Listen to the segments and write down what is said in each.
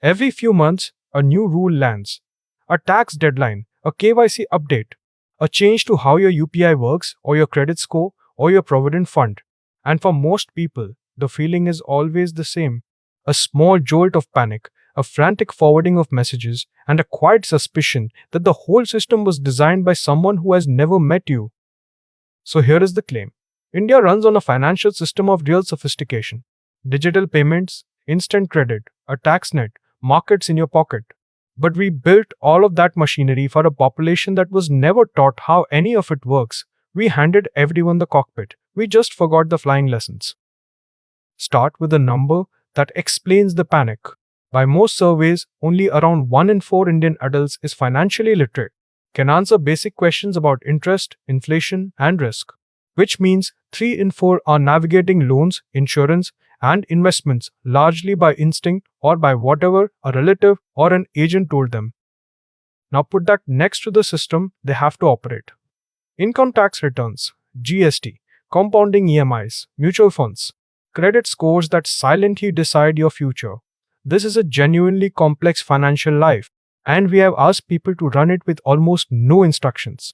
Every few months, a new rule lands. A tax deadline, a KYC update, a change to how your UPI works, or your credit score, or your provident fund. And for most people, the feeling is always the same: a small jolt of panic, a frantic forwarding of messages, and a quiet suspicion that the whole system was designed by someone who has never met you. So here is the claim: India runs on a financial system of real sophistication. Digital payments, instant credit, a tax net, markets in your pocket. But we built all of that machinery for a population that was never taught how any of it works. We handed everyone the cockpit. We just forgot the flying lessons. Start with a number that explains the panic. By most surveys, only around 1 in 4 Indian adults is financially literate, can answer basic questions about interest, inflation, and risk. Which means 3 in 4 are navigating loans, insurance, and investments largely by instinct or by whatever a relative or an agent told them. Now put that next to the system they have to operate. Income tax returns, GST, compounding EMIs, mutual funds, credit scores that silently decide your future. This is a genuinely complex financial life, and we have asked people to run it with almost no instructions.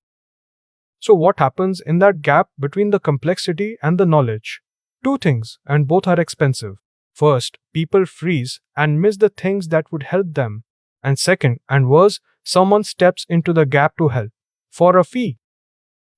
So what happens in that gap between the complexity and the knowledge? Two things, and both are expensive. First, people freeze and miss the things that would help them. And second, and worse, someone steps into the gap to help, for a fee.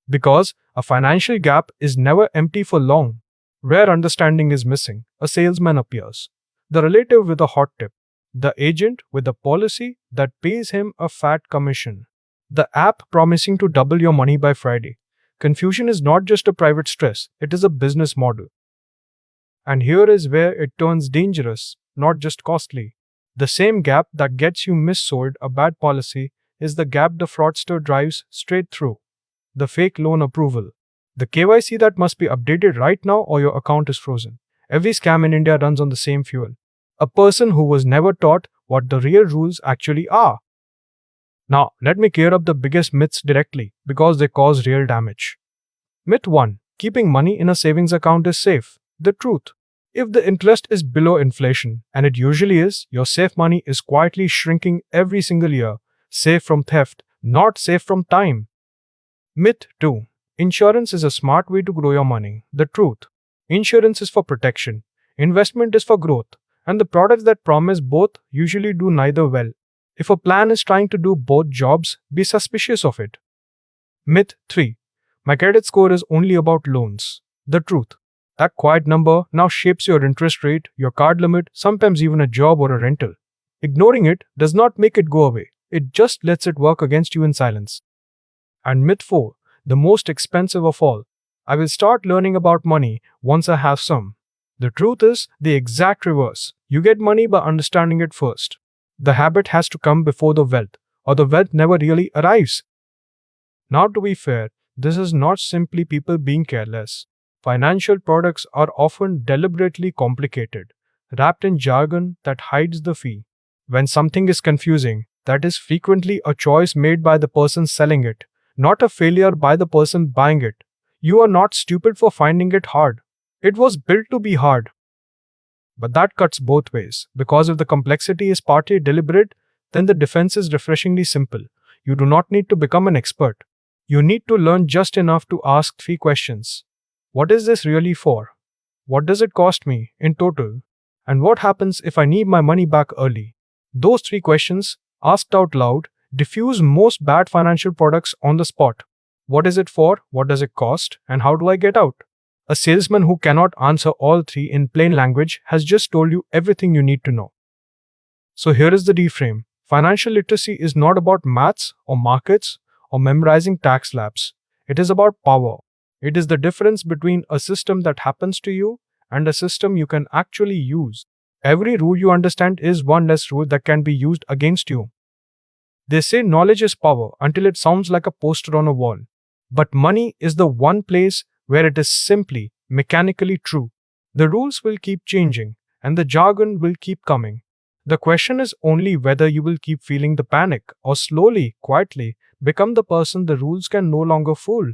Because a financial gap is never empty for long. Where understanding is missing, a salesman appears. The relative with a hot tip. The agent with a policy that pays him a fat commission. The app promising to double your money by Friday. Confusion is not just a private stress, it is a business model. And here is where it turns dangerous, not just costly. The same gap that gets you missold a bad policy is the gap the fraudster drives straight through. The fake loan approval. The KYC that must be updated right now or your account is frozen. Every scam in India runs on the same fuel. A person who was never taught what the real rules actually are. Now, let me clear up the biggest myths directly because they cause real damage. Myth 1. Keeping money in a savings account is safe. The truth. If the interest is below inflation, and it usually is, your safe money is quietly shrinking every single year. Safe from theft, not safe from time. Myth 2. Insurance is a smart way to grow your money. The truth. Insurance is for protection. Investment is for growth. And the products that promise both usually do neither well. If a plan is trying to do both jobs, be suspicious of it. Myth 3. My credit score is only about loans. The truth. That quiet number now shapes your interest rate, your card limit, sometimes even a job or a rental. Ignoring it does not make it go away. It just lets it work against you in silence. And myth 4. The most expensive of all. I will start learning about money once I have some. The truth is the exact reverse. You get money by understanding it first. The habit has to come before the wealth, or the wealth never really arrives. Now, to be fair, this is not simply people being careless. Financial products are often deliberately complicated, wrapped in jargon that hides the fee. When something is confusing, that is frequently a choice made by the person selling it, not a failure by the person buying it. You are not stupid for finding it hard. It was built to be hard. But that cuts both ways, because if the complexity is partly deliberate, then the defense is refreshingly simple. You do not need to become an expert. You need to learn just enough to ask 3 questions. What is this really for? What does it cost me in total? And what happens if I need my money back early? Those 3 questions, asked out loud, diffuse most bad financial products on the spot. What is it for? What does it cost? And how do I get out? A salesman who cannot answer all 3 in plain language has just told you everything you need to know. So here is the reframe. Financial literacy is not about maths or markets or memorizing tax slabs. It is about power. It is the difference between a system that happens to you and a system you can actually use. Every rule you understand is one less rule that can be used against you. They say knowledge is power until it sounds like a poster on a wall. But money is the one place where it is simply, mechanically true. The rules will keep changing, and the jargon will keep coming. The question is only whether you will keep feeling the panic, or slowly, quietly, become the person the rules can no longer fool.